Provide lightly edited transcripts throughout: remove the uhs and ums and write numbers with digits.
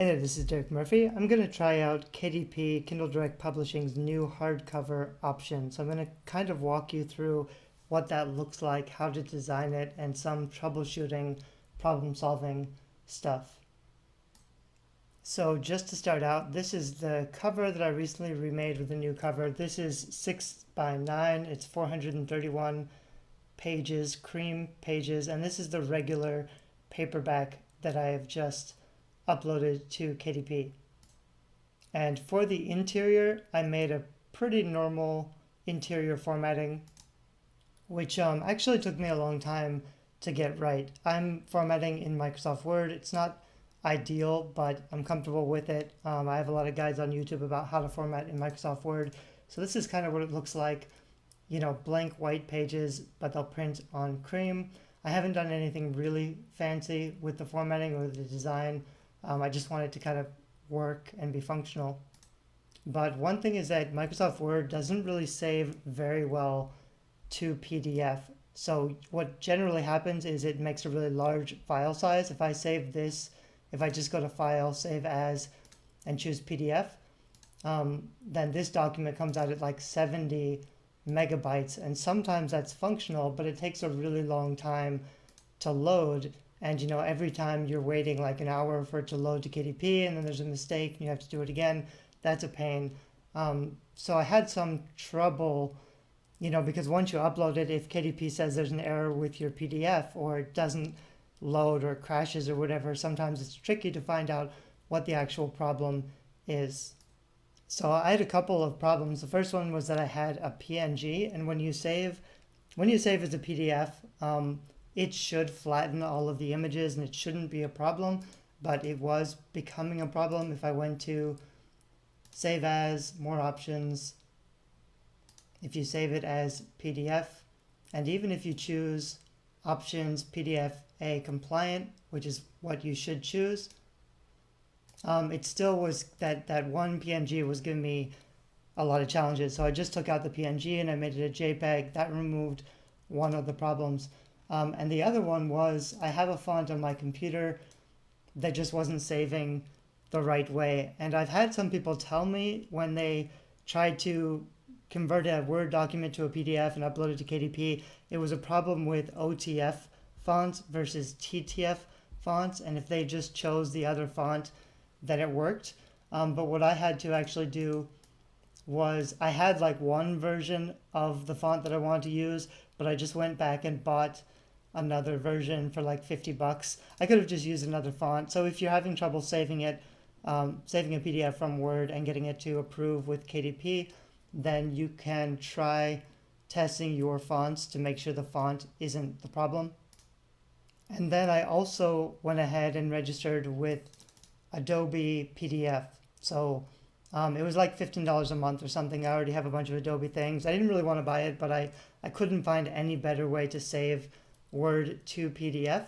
Hey there, this is Derek Murphy. I'm going to try out KDP, Kindle Direct Publishing's new hardcover option. So I'm going to kind of walk you through what that looks like, how to design it, and some troubleshooting, problem solving stuff. So just to start out, this is the cover that I recently remade with a new cover. This is 6 by 9. It's 431 pages, cream pages, and this is the regular paperback that I have just uploaded to KDP. And for the interior, I made a pretty normal interior formatting, which actually took me a long time to get right. I'm formatting in Microsoft Word. It's not ideal, but I'm comfortable with it. I have a lot of guides on YouTube about how to format in Microsoft Word. So this is kind of what it looks like, blank white pages, but they'll print on cream. I haven't done anything really fancy with the formatting or the design. I just want it to kind of work and be functional. But one thing is that Microsoft Word doesn't really save very well to PDF. So what generally happens is it makes a really large file size. If I save this, if I just go to File, Save As, and choose PDF, then this document comes out at like 70 megabytes. And sometimes that's functional, but it takes a really long time to load. And every time you're waiting like an hour for it to load to KDP, and then there's a mistake and you have to do it again, that's a pain. So I had some trouble, because once you upload it, if KDP says there's an error with your PDF or it doesn't load or crashes or whatever, sometimes it's tricky to find out what the actual problem is. So I had a couple of problems. The first one was that I had a PNG, and when you save as a PDF, it should flatten all of the images and it shouldn't be a problem, but it was becoming a problem. If I went to Save As, More Options, if you save it as PDF, and even if you choose Options PDF-A compliant, which is what you should choose, it still was that one PNG was giving me a lot of challenges. So I just took out the PNG and I made it a JPEG. That removed one of the problems. And the other one was I have a font on my computer that just wasn't saving the right way. And I've had some people tell me when they tried to convert a Word document to a PDF and upload it to KDP, it was a problem with OTF fonts versus TTF fonts. And if they just chose the other font, then it worked. But what I had to actually do was I had like one version of the font that I wanted to use, but I just went back and bought another version for like $50. I could have just used another font. So if you're having trouble saving it, saving a PDF from Word and getting it to approve with KDP, then you can try testing your fonts to make sure the font isn't the problem. And then I also went ahead and registered with Adobe PDF. So it was like $15 a month or something. I already have a bunch of Adobe things. I didn't really want to buy it, but I couldn't find any better way to save Word to PDF.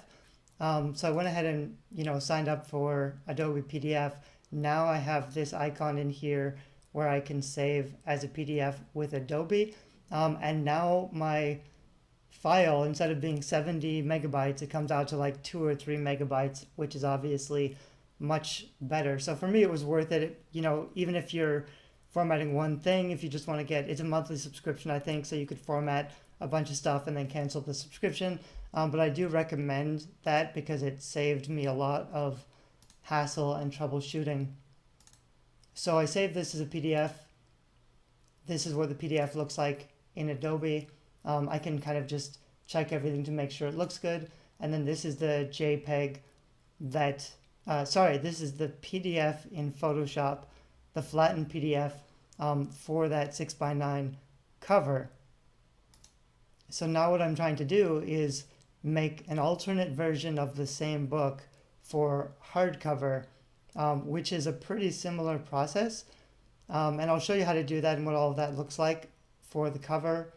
So I went ahead and signed up for Adobe PDF. Now I have this icon in here where I can save as a PDF with Adobe. And now my file, instead of being 70 megabytes, it comes out to like 2 or 3 megabytes, which is obviously much better. So for me, it was worth it. Even if you're formatting one thing, if you just want to it's a monthly subscription, I think, so you could format a bunch of stuff and then cancel the subscription. But I do recommend that because it saved me a lot of hassle and troubleshooting. So I saved this as a PDF. This is what the PDF looks like in Adobe. I can kind of just check everything to make sure it looks good. And then this is the JPEG that, this is the PDF in Photoshop, the flattened PDF for that 6 by 9 cover. So now what I'm trying to do is make an alternate version of the same book for hardcover, which is a pretty similar process. And I'll show you how to do that and what all of that looks like for the cover.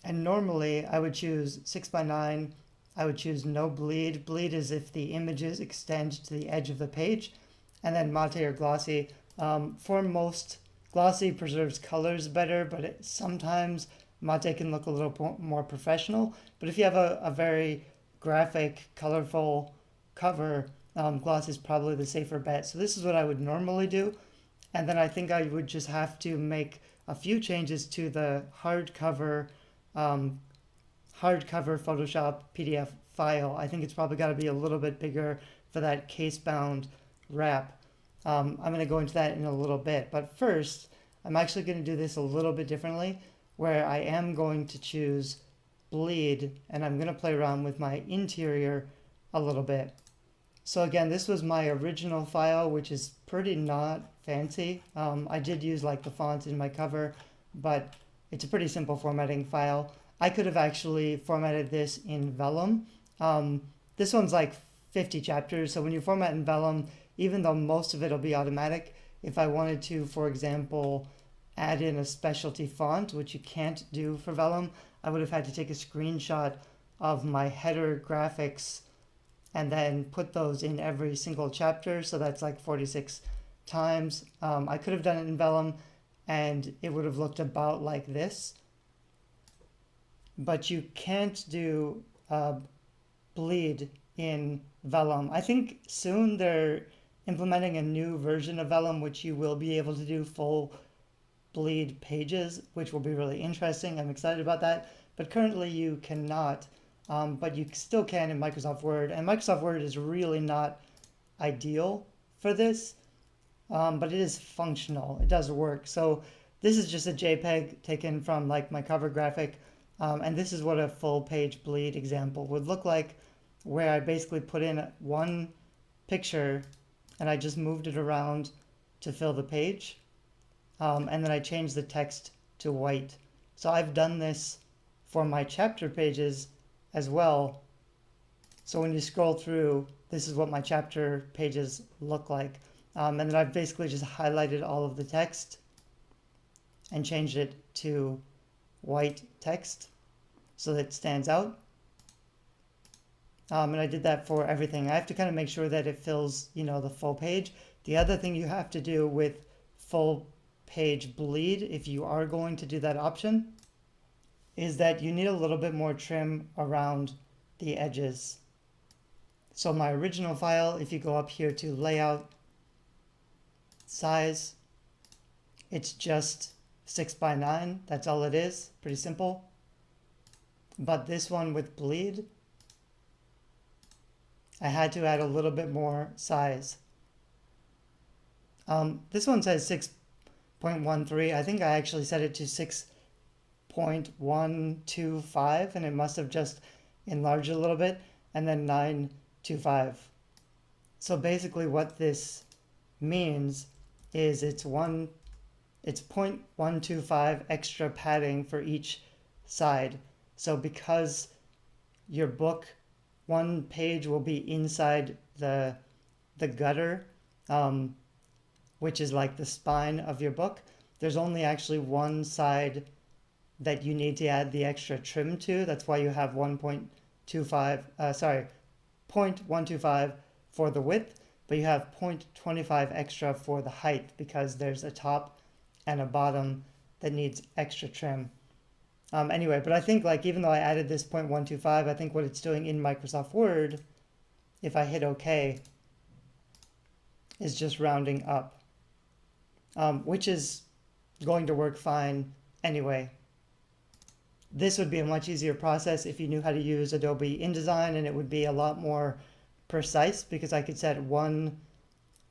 And normally I would choose 6 by 9. I would choose no bleed. Bleed is if the images extend to the edge of the page. And then mate or glossy. For most, glossy preserves colors better, but sometimes mate can look a little more professional. But if you have a very graphic, colorful cover, Gloss is probably the safer bet. So this is what I would normally do. And then I think I would just have to make a few changes to the um, hardcover Photoshop PDF file. I think it's probably got to be a little bit bigger for that casebound wrap. I'm going to go into that in a little bit. But first, I'm actually going to do this a little bit differently, where I am going to choose bleed, and I'm going to play around with my interior a little bit. So again, this was my original file, which is pretty not fancy. I did use like the font in my cover, but it's a pretty simple formatting file. I could have actually formatted this in vellum. This one's like 50 chapters, so when you format in vellum, even though most of it will be automatic, if I wanted to, for example, add in a specialty font, which you can't do for vellum, I would have had to take a screenshot of my header graphics and then put those in every single chapter. So that's like 46 times. I could have done it in vellum and it would have looked about like this. But you can't do bleed in vellum. I think soon they're implementing a new version of vellum, which you will be able to do full bleed pages, which will be really interesting. I'm excited about that. But currently you cannot. But you still can in Microsoft Word. And Microsoft Word is really not ideal for this, but it is functional. It does work. So this is just a JPEG taken from like my cover graphic. And this is what a full page bleed example would look like, where I basically put in one picture and I just moved it around to fill the page. And then I changed the text to white. So I've done this for my chapter pages as well. So when you scroll through, this is what my chapter pages look like. And then I've basically just highlighted all of the text and changed it to white text so that it stands out. And I did that for everything. I have to kind of make sure that it fills, the full page. The other thing you have to do with full page bleed, if you are going to do that option, is that you need a little bit more trim around the edges. So my original file, if you go up here to layout, size, it's just 6:9. That's all it is. Pretty simple. But this one with bleed, I had to add a little bit more size. This one says 6.13. I think I actually set it to 6.125, and it must have just enlarged a little bit, and then 925. So basically what this means is it's 0.125 extra padding for each side. So because your book, one page will be inside the gutter, which is like the spine of your book, there's only actually one side that you need to add the extra trim to. That's why you have 0.125 for the width, but you have 0.25 extra for the height because there's a top and a bottom that needs extra trim. Anyway, but I think like even though I added this 0.125, I think what it's doing in Microsoft Word, if I hit OK, is just rounding up, which is going to work fine anyway. This would be a much easier process if you knew how to use Adobe InDesign, and it would be a lot more precise because I could set one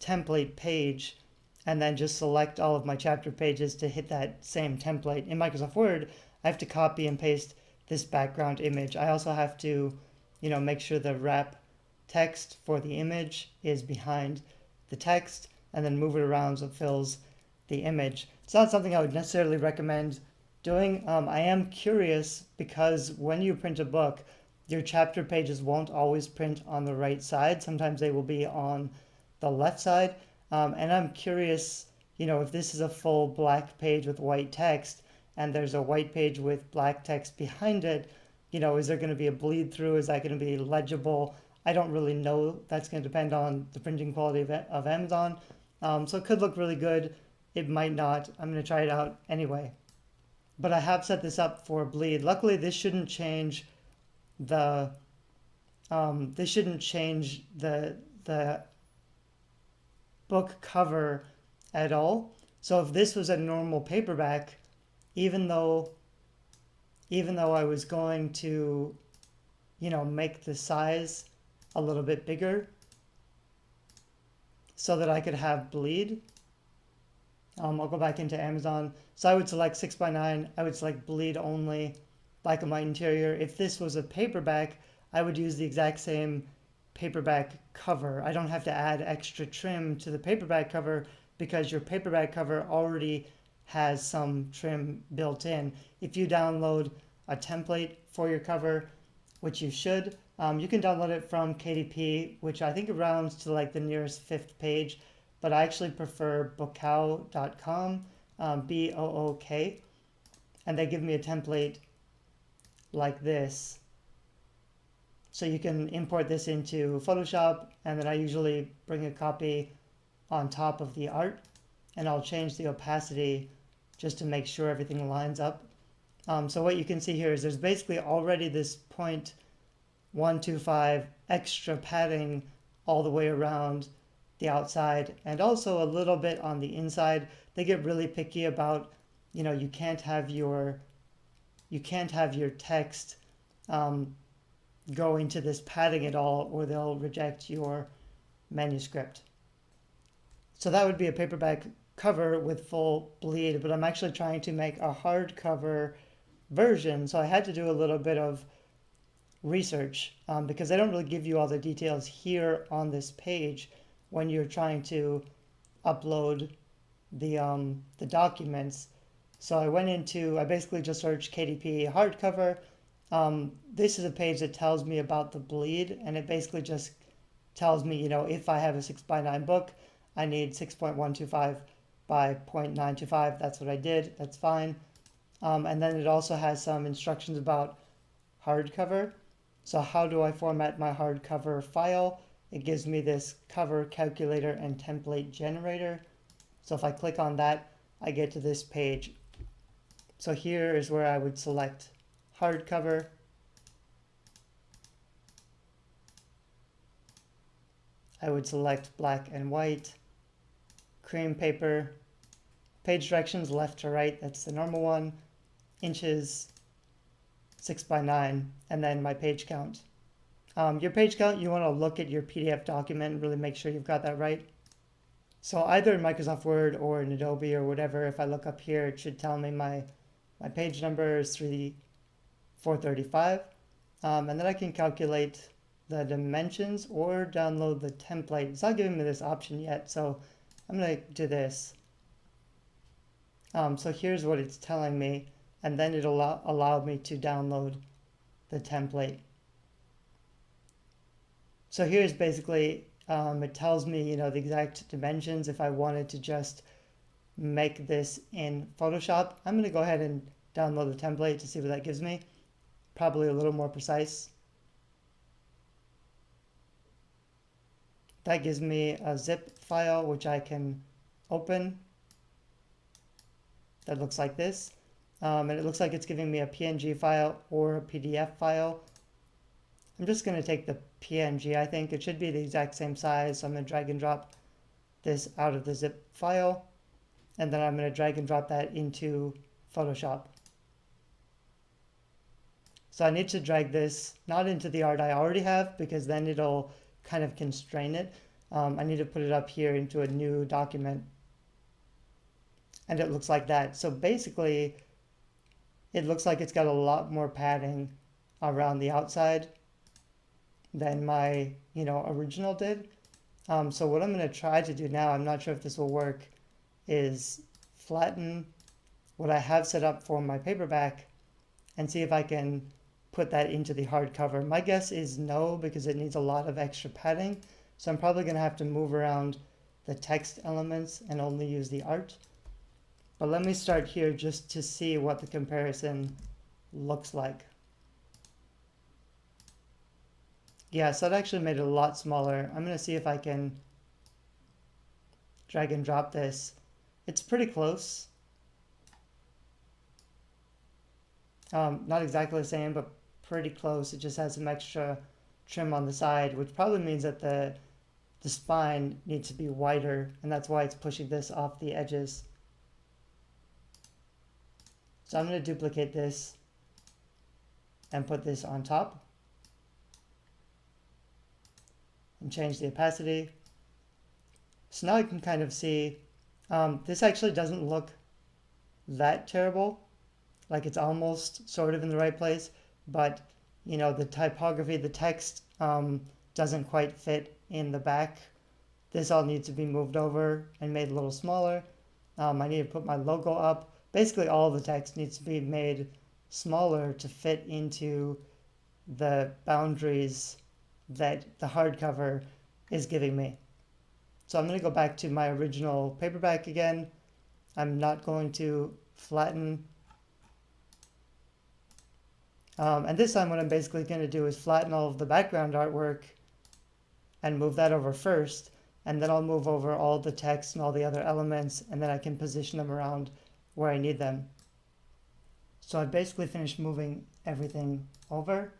template page and then just select all of my chapter pages to hit that same template. In Microsoft Word, I have to copy and paste this background image. I also have to, make sure the wrap text for the image is behind the text and then move it around so it fills the image. It's not something I would necessarily recommend doing. I am curious because when you print a book, your chapter pages won't always print on the right side. Sometimes they will be on the left side. And I'm curious, if this is a full black page with white text and there's a white page with black text behind it, is there going to be a bleed through? Is that going to be legible? I don't really know. That's going to depend on the printing quality of Amazon. So it could look really good. It might not. I'm going to try it out anyway. But I have set this up for bleed. Luckily, this shouldn't change the the book cover at all. So if this was a normal paperback, even though I was going to, make the size a little bit bigger so that I could have bleed, I'll go back into Amazon. So I would select 6x9. I would select bleed only, black and white interior. If this was a paperback, I would use the exact same paperback cover. I don't have to add extra trim to the paperback cover because your paperback cover already has some trim built in. If you download a template for your cover, which you should, you can download it from KDP, which I think rounds to like the nearest 5th page, but I actually prefer book.com, BOOK, and they give me a template like this. So you can import this into Photoshop, and then I usually bring a copy on top of the art, and I'll change the opacity just to make sure everything lines up. So what you can see here is there's basically already this 0.125 extra padding all the way around the outside, and also a little bit on the inside. They get really picky about, you can't have your text go into this padding at all, or they'll reject your manuscript. So that would be a paperback cover with full bleed, but I'm actually trying to make a hardcover version, so I had to do a little bit of research because they don't really give you all the details here on this page when you're trying to upload the documents. So I basically just searched KDP hardcover. This is a page that tells me about the bleed, and it basically just tells me, if I have a 6x9 book, I need 6.125 by 0.925. That's what I did. That's fine. And then it also has some instructions about hardcover. So how do I format my hardcover file? It gives me this cover calculator and template generator. So if I click on that, I get to this page. So here is where I would select hardcover. I would select black and white, cream paper, page directions left to right, that's the normal one, inches, 6x9, and then my page count. Your page count, you want to look at your PDF document and really make sure you've got that right. So either in Microsoft Word or in Adobe or whatever, if I look up here, it should tell me my page number is 435. And then I can calculate the dimensions or download the template. It's not giving me this option yet, so I'm going to do this. So here's what it's telling me, and then it'll allow me to download the template. So here's basically, it tells me, the exact dimensions if I wanted to just make this in Photoshop. I'm going to go ahead and download the template to see what that gives me. Probably a little more precise. That gives me a zip file which I can open. That looks like this. And it looks like it's giving me a PNG file or a PDF file. I'm just going to take the PNG, I think. It should be the exact same size, so I'm going to drag and drop this out of the zip file. And then I'm going to drag and drop that into Photoshop. So I need to drag this not into the art I already have, because then it'll kind of constrain it. I need to put it up here into a new document. And it looks like that. So basically, it looks like it's got a lot more padding around the outside than my, original did. So what I'm going to try to do now, I'm not sure if this will work, is flatten what I have set up for my paperback and see if I can put that into the hardcover. My guess is no, because it needs a lot of extra padding. So I'm probably going to have to move around the text elements and only use the art. But let me start here just to see what the comparison looks like. Yeah, so it actually made it a lot smaller. I'm going to see if I can drag and drop this. It's pretty close. Not exactly the same, but pretty close. It just has some extra trim on the side, which probably means that the the spine needs to be wider, and that's why it's pushing this off the edges. So I'm going to duplicate this and put this on top and change the opacity. So now I can kind of see this actually doesn't look that terrible. Like it's almost sort of in the right place, but you know, the typography, the text doesn't quite fit in the back. This all needs to be moved over and made a little smaller. I need to put my logo up. Basically all the text needs to be made smaller to fit into the boundaries that the hardcover is giving me. So I'm going to go back to my original paperback again. I'm not going to flatten. And this time what I'm basically going to do is flatten all of the background artwork and move that over first. And then I'll move over all the text and all the other elements, and then I can position them around where I need them. So I basically finished moving everything over.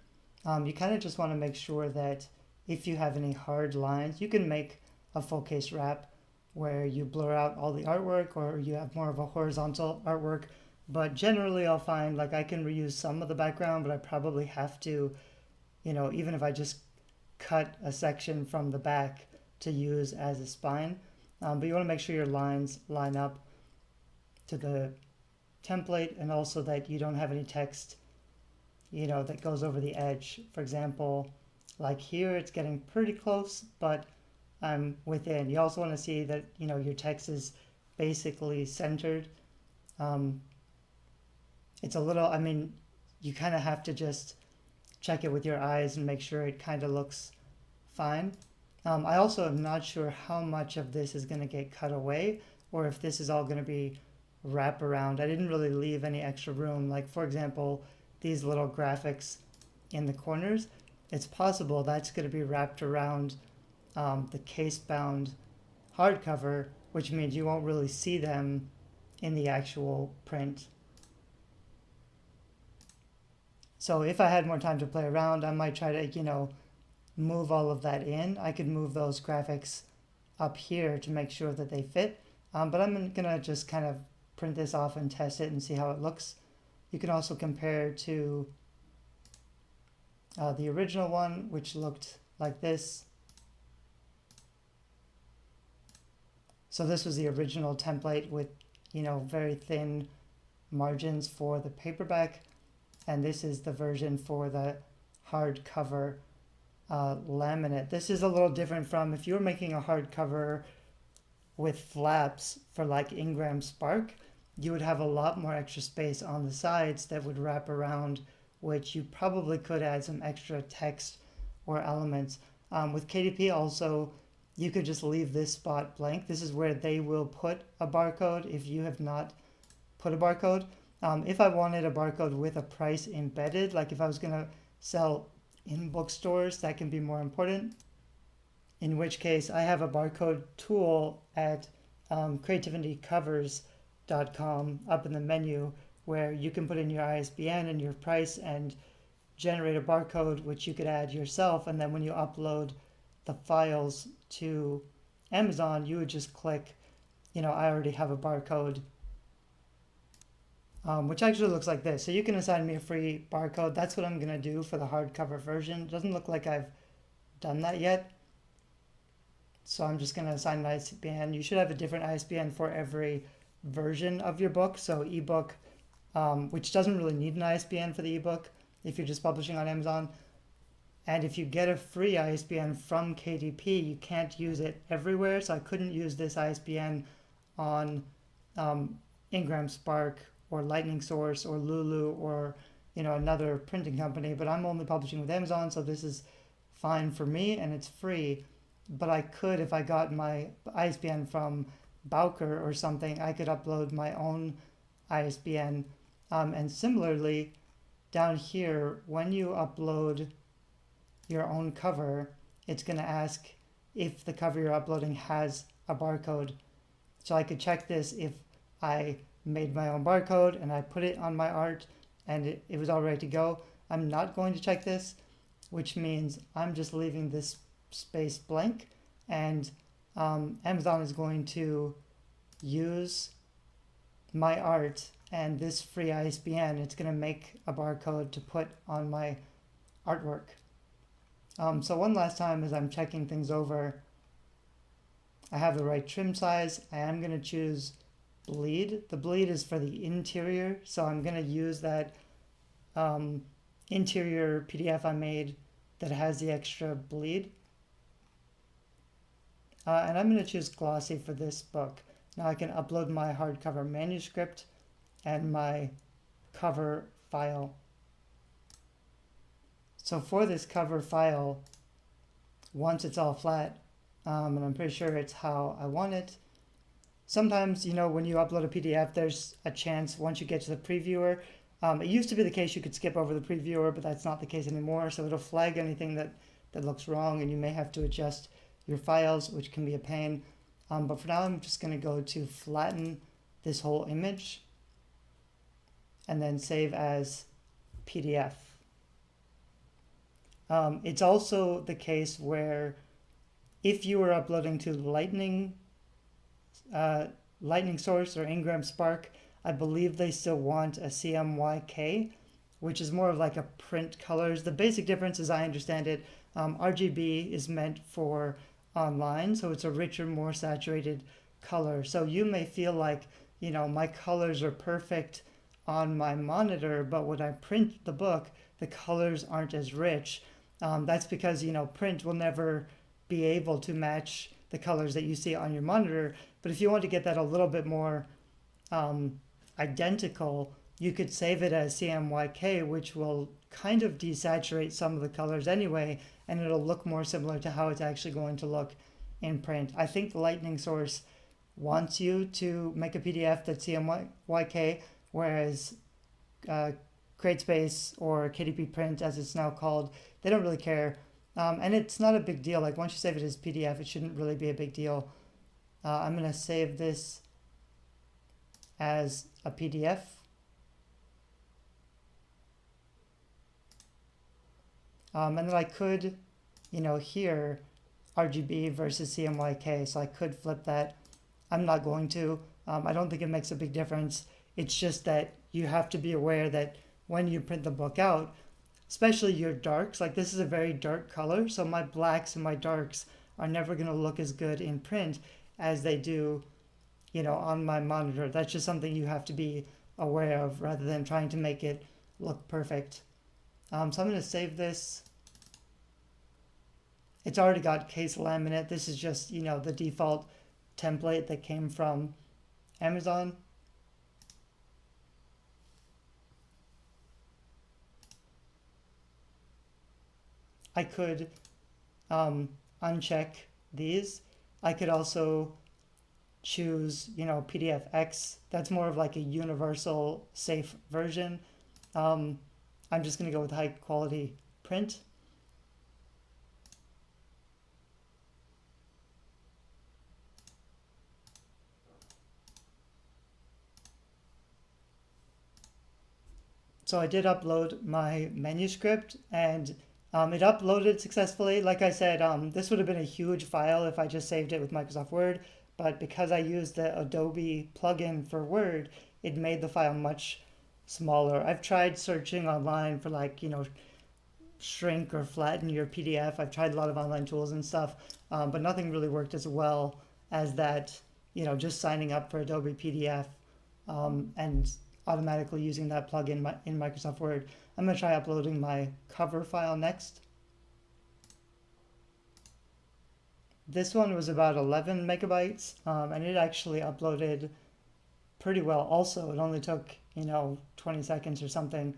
You kind of just want to make sure that if you have any hard lines, you can make a full case wrap where you blur out all the artwork, or you have more of a horizontal artwork. But generally I'll find like I can reuse some of the background, but I probably have to, you know, even if I just cut a section from the back to use as a spine. But you want to make sure your lines line up to the template, and also that you don't have any text, you know, that goes over the edge. For example, like here it's getting pretty close, but I'm within. You also want to see that, you know, your text is basically centered. It's a little, I mean, you kind of have to just check it with your eyes and make sure it kind of looks fine. I also am not sure how much of this is going to get cut away, or if this is all going to be wrap around. I didn't really leave any extra room. Like for example, these little graphics in the corners, it's possible that's going to be wrapped around the casebound hardcover, which means you won't really see them in the actual print. So if I had more time to play around, I might try to, you know, move all of that in. I could move those graphics up here to make sure that they fit. But I'm going to just kind of print this off and test it and see how it looks. You can also compare to the original one, which looked like this. So this was the original template with, you know, very thin margins for the paperback. And this is the version for the hardcover laminate. This is a little different from if you were making a hardcover with flaps for like Ingram Spark, you would have a lot more extra space on the sides that would wrap around, which you probably could add some extra text or elements. With KDP also, you could just leave this spot blank. This is where they will put a barcode if you have not put a barcode. If I wanted a barcode with a price embedded, like if I was going to sell in bookstores, that can be more important. In which case, I have a barcode tool at creativitycovers.com up in the menu, where you can put in your ISBN and your price and generate a barcode, which you could add yourself. And then when you upload the files to Amazon, you would just click, you know, I already have a barcode, which actually looks like this. So you can assign me a free barcode. That's what I'm going to do for the hardcover version. It doesn't look like I've done that yet. So I'm just going to assign an ISBN. You should have a different ISBN for every version of your book. So ebook, which doesn't really need an ISBN for the ebook if you're just publishing on Amazon. And if you get a free ISBN from KDP, you can't use it everywhere. So I couldn't use this ISBN on Ingram Spark or Lightning Source or Lulu or, you know, another printing company. But I'm only publishing with Amazon, so this is fine for me and it's free. But I could, if I got my ISBN from Bowker or something, I could upload my own ISBN. And similarly, down here, when you upload your own cover, it's going to ask if the cover you're uploading has a barcode. So I could check this if I made my own barcode and I put it on my art and it was all ready to go. I'm not going to check this, which means I'm just leaving this space blank. and Amazon is going to use my art and this free ISBN. It's going to make a barcode to put on my artwork. So one last time as I'm checking things over, I have the right trim size. I am going to choose bleed. The bleed is for the interior, so I'm going to use that interior PDF I made that has the extra bleed. And I'm going to choose glossy for this book. Now I can upload my hardcover manuscript and my cover file. So for this cover file, once it's all flat, and I'm pretty sure it's how I want it. Sometimes, when you upload a PDF, there's a chance once you get to the previewer. It used to be the case you could skip over the previewer, but that's not the case anymore. So it'll flag anything that looks wrong, and you may have to adjust your files, which can be a pain. But for now, I'm just going to go to flatten this whole image and then save as PDF. It's also the case where if you are uploading to Lightning Source or Ingram Spark, I believe they still want a CMYK, which is more of like a print colors. The basic difference, as I understand it, RGB is meant for online, so it's a richer, more saturated color. So you may feel like, my colors are perfect on my monitor, but when I print the book, the colors aren't as rich. That's because, print will never be able to match the colors that you see on your monitor. But if you want to get that a little bit more identical, you could save it as CMYK, which will kind of desaturate some of the colors anyway, and it'll look more similar to how it's actually going to look in print. I think the Lightning Source wants you to make a PDF that's CMYK, whereas CreateSpace or KDP Print, as it's now called, they don't really care. And it's not a big deal. Like once you save it as PDF, it shouldn't really be a big deal. I'm going to save this as a PDF. And then I could, here, RGB versus CMYK, so I could flip that. I'm not going to. I don't think it makes a big difference. It's just that you have to be aware that when you print the book out, especially your darks, like this is a very dark color, so my blacks and my darks are never going to look as good in print as they do, on my monitor. That's just something you have to be aware of rather than trying to make it look perfect. So I'm going to save this. It's already got case laminate. This is just, the default template that came from Amazon. I could uncheck these. I could also choose, PDFX. That's more of like a universal safe version. I'm just going to go with high quality print. So I did upload my manuscript and it uploaded successfully. Like I said, this would have been a huge file if I just saved it with Microsoft Word, but because I used the Adobe plugin for Word, it made the file much smaller. I've tried searching online for shrink or flatten your PDF. I've tried a lot of online tools and stuff, but nothing really worked as well as that, just signing up for Adobe PDF and automatically using that plugin in Microsoft Word. I'm going to try uploading my cover file next. This one was about 11 megabytes, and it actually uploaded pretty well also. It only took, 20 seconds or something.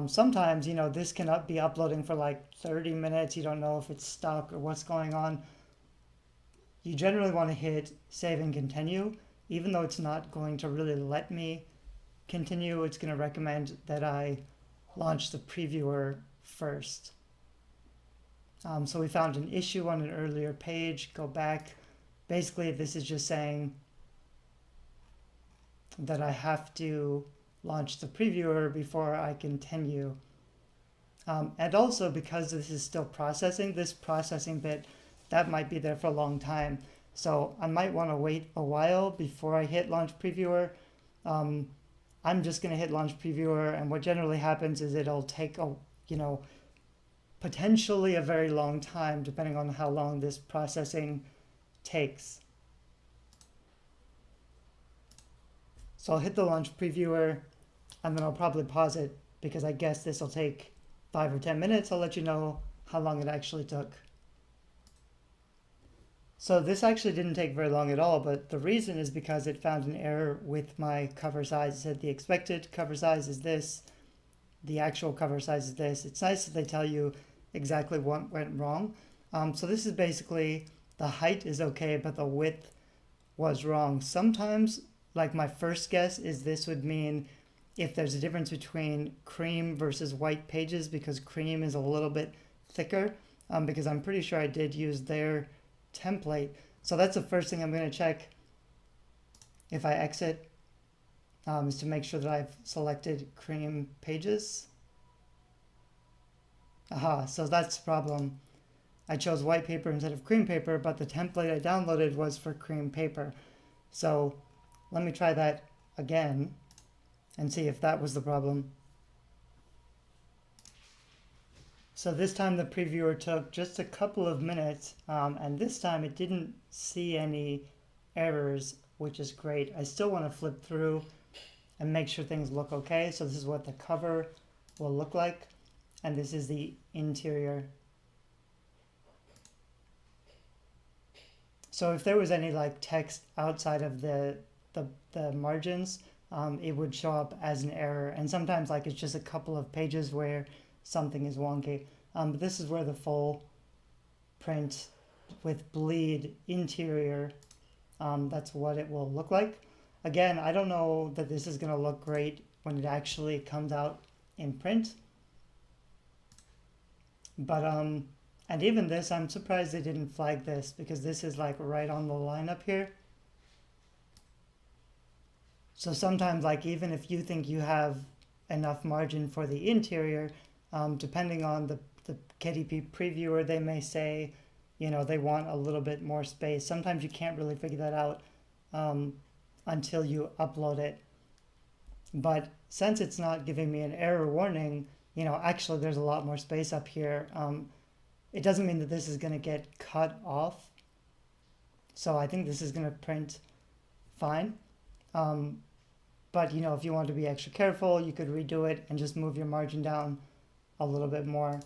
Sometimes, this can be uploading for like 30 minutes. You don't know if it's stuck or what's going on. You generally want to hit save and continue. Even though it's not going to really let me continue, it's going to recommend that I launch the previewer first. So we found an issue on an earlier page. Go back. Basically, this is just saying that I have to launch the previewer before I continue. And also because this is still processing, this processing bit that might be there for a long time. So I might want to wait a while before I hit Launch Previewer. I'm just going to hit Launch Previewer, and what generally happens is it'll take potentially a very long time, depending on how long this processing takes. So I'll hit the Launch Previewer, and then I'll probably pause it because I guess this will take 5 or 10 minutes. I'll let you know how long it actually took. So this actually didn't take very long at all, but the reason is because it found an error with my cover size. It said the expected cover size is this, the actual cover size is this. It's nice that they tell you exactly what went wrong. So this is basically the height is okay, but the width was wrong. Sometimes, like my first guess is this would mean if there's a difference between cream versus white pages, because cream is a little bit thicker, because I'm pretty sure I did use their template. So that's the first thing I'm going to check if I exit, is to make sure that I've selected cream pages. Aha, so that's the problem. I chose white paper instead of cream paper, but the template I downloaded was for cream paper. So let me try that again and see if that was the problem. So this time the previewer took just a couple of minutes, and this time it didn't see any errors, which is great. I still want to flip through and make sure things look okay. So this is what the cover will look like, and this is the interior. So if there was any like text outside of the margins, it would show up as an error. And sometimes like it's just a couple of pages where something is wonky. But this is where the full print with bleed interior, that's what it will look like. Again, I don't know that this is going to look great when it actually comes out in print. But, and even this, I'm surprised they didn't flag this, because this is like right on the line up here. So sometimes like even if you think you have enough margin for the interior, depending on the KDP previewer, they may say, they want a little bit more space. Sometimes you can't really figure that out until you upload it. But since it's not giving me an error warning, actually there's a lot more space up here. It doesn't mean that this is going to get cut off. So I think this is going to print fine. But if you want to be extra careful, you could redo it and just move your margin down a little bit more.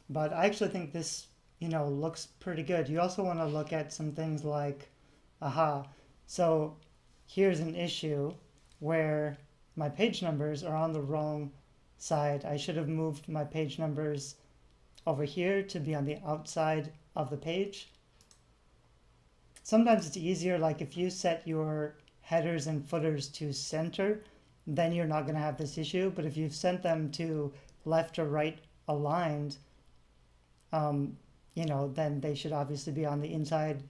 But I actually think this, looks pretty good. You also want to look at some things like, so here's an issue where my page numbers are on the wrong side. I should have moved my page numbers over here to be on the outside of the page. Sometimes it's easier, like if you set your headers and footers to center, then you're not going to have this issue. But if you've sent them to left or right aligned, then they should obviously be on the inside,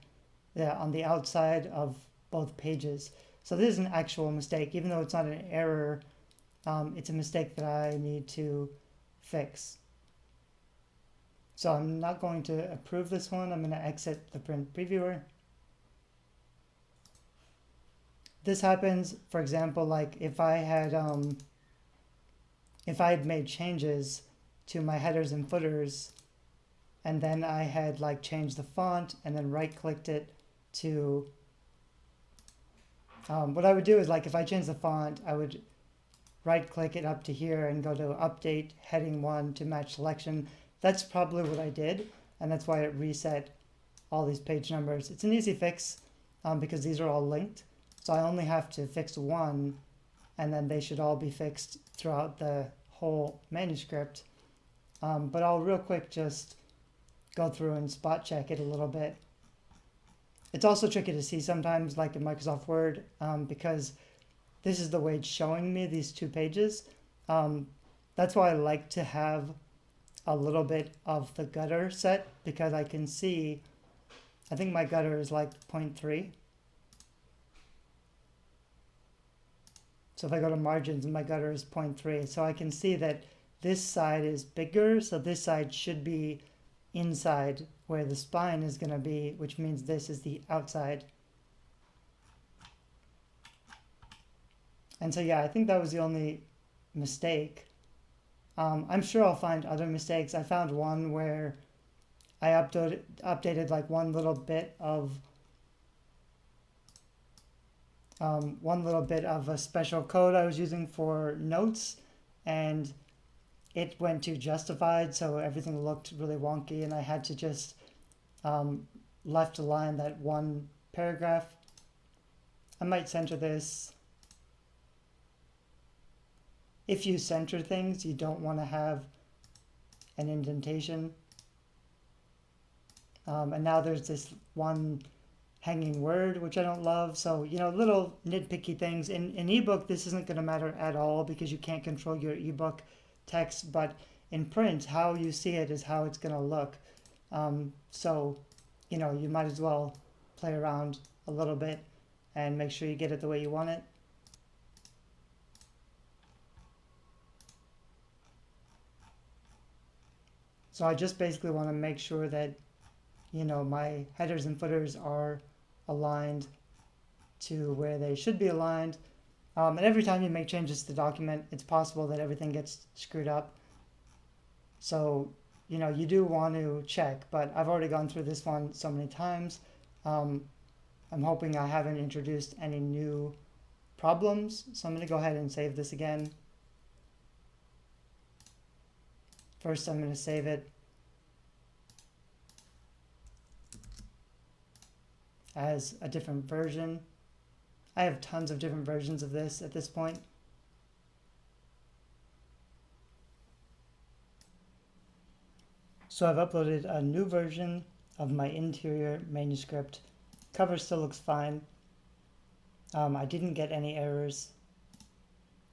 on the outside of both pages. So this is an actual mistake, even though it's not an error. It's a mistake that I need to fix. So I'm not going to approve this one. I'm going to exit the print previewer. This happens, for example, like if I had made changes to my headers and footers, and then I had like changed the font and then right-clicked it to, what I would do is like if I change the font, I would right-click it up to here and go to Update Heading 1 to match selection. That's probably what I did, and that's why it reset all these page numbers. It's an easy fix because these are all linked. So I only have to fix one, and then they should all be fixed throughout the whole manuscript. But I'll real quick just go through and spot check it a little bit. It's also tricky to see sometimes, like in Microsoft Word, because this is the way it's showing me these two pages. That's why I like to have a little bit of the gutter set, because I can see, I think my gutter is like 0.3. So if I go to margins, my gutter is 0.3. So I can see that this side is bigger, so this side should be inside where the spine is going to be, which means this is the outside. And so yeah, I think that was the only mistake. I'm sure I'll find other mistakes. I found one where I updated like one little bit of a special code I was using for notes, and it went to justified, so everything looked really wonky, and I had to just left align that one paragraph. I might center this. If you center things, you don't want to have an indentation. And now there's this one hanging word, which I don't love. So, little nitpicky things. In an ebook, this isn't going to matter at all because you can't control your ebook text. But in print, how you see it is how it's going to look. So, you might as well play around a little bit and make sure you get it the way you want it. So I just basically want to make sure that, my headers and footers are aligned to where they should be aligned. And every time you make changes to the document, it's possible that everything gets screwed up. So, you do want to check, but I've already gone through this one so many times. I'm hoping I haven't introduced any new problems. So I'm going to go ahead and save this again. First, I'm going to save it as a different version. I have tons of different versions of this at this point. So I've uploaded a new version of my interior manuscript. Cover still looks fine. I didn't get any errors.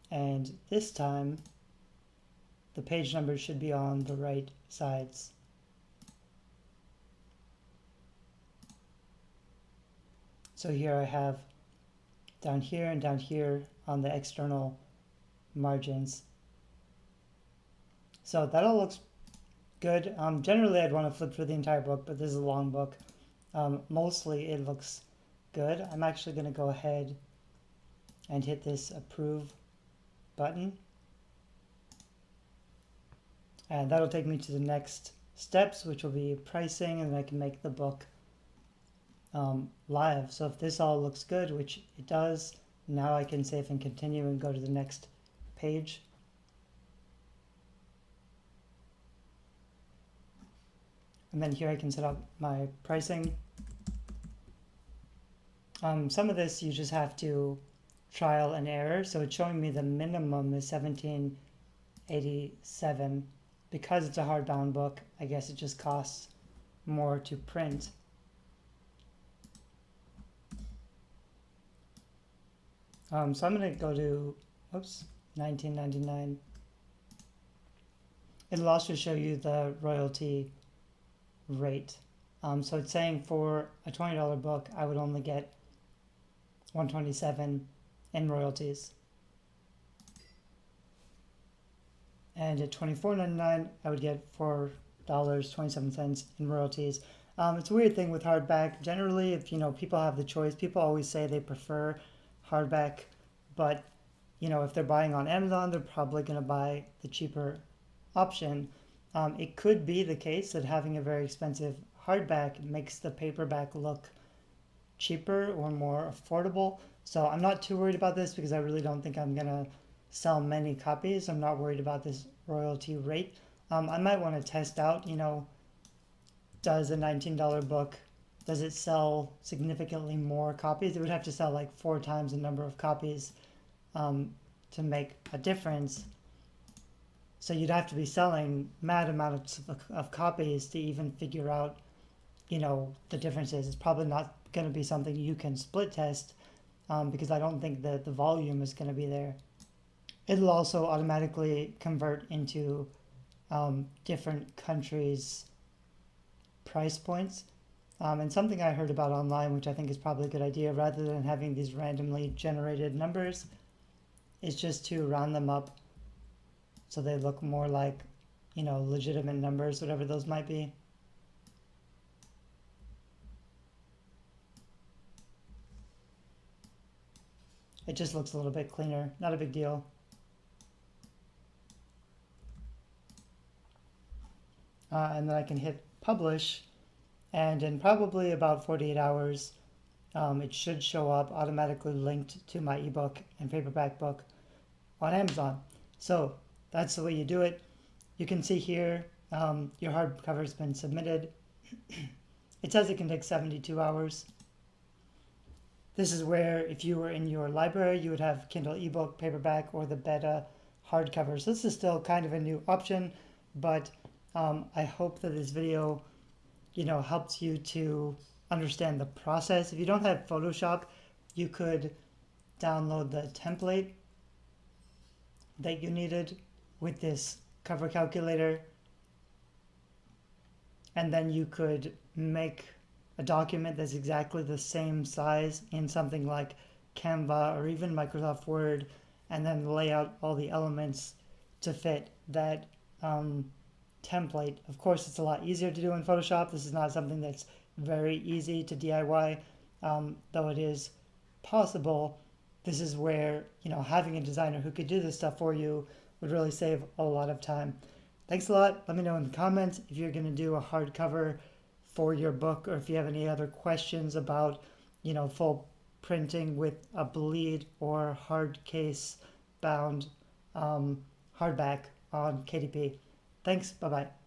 And this time, the page numbers should be on the right sides. So here I have down here and down here on the external margins. So that all looks good. Generally, I'd want to flip through the entire book, but this is a long book. Mostly it looks good. I'm actually going to go ahead and hit this approve button. And that'll take me to the next steps, which will be pricing, and then I can make the book live. So if this all looks good, which it does, now I can save and continue and go to the next page. And then here I can set up my pricing. Some of this you just have to trial and error. So it's showing me the minimum is $17.87. Because it's a hardbound book, I guess it just costs more to print. So I'm going to go to, $19.99. It'll also show you the royalty rate. So it's saying for a $20 book, I would only get $127 in royalties. And at $24.99, I would get $4.27 in royalties. It's a weird thing with hardback. Generally, if people have the choice, people always say they prefer hardback, but if they're buying on Amazon, they're probably going to buy the cheaper option. It could be the case that having a very expensive hardback makes the paperback look cheaper or more affordable. So I'm not too worried about this because I really don't think I'm going to sell many copies. I'm not worried about this royalty rate. I might want to test out, does a $19 book, does it sell significantly more copies? It would have to sell like 4 times the number of copies to make a difference. So you'd have to be selling mad amounts of copies to even figure out, the differences. It's probably not going to be something you can split test because I don't think that the volume is going to be there. It'll also automatically convert into different countries' price points. And something I heard about online, which I think is probably a good idea, rather than having these randomly generated numbers, is just to round them up so they look more like, legitimate numbers, whatever those might be. It just looks a little bit cleaner, not a big deal. And then I can hit publish, and in probably about 48 hours, it should show up automatically linked to my ebook and paperback book on Amazon. So that's the way you do it. You can see here your hardcover has been submitted. It says it can take 72 hours. This is where if you were in your library, you would have Kindle ebook, paperback, or the beta hardcover. So this is still kind of a new option, but I hope that this video, helps you to understand the process. If you don't have Photoshop, you could download the template that you needed with this cover calculator, and then you could make a document that's exactly the same size in something like Canva or even Microsoft Word, and then lay out all the elements to fit that template. Of course, it's a lot easier to do in Photoshop. This is not something that's very easy to DIY, though it is possible. This is where, having a designer who could do this stuff for you would really save a lot of time. Thanks a lot. Let me know in the comments if you're going to do a hardcover for your book, or if you have any other questions about, full printing with a bleed or hard case bound hardback on KDP. Thanks. Bye bye.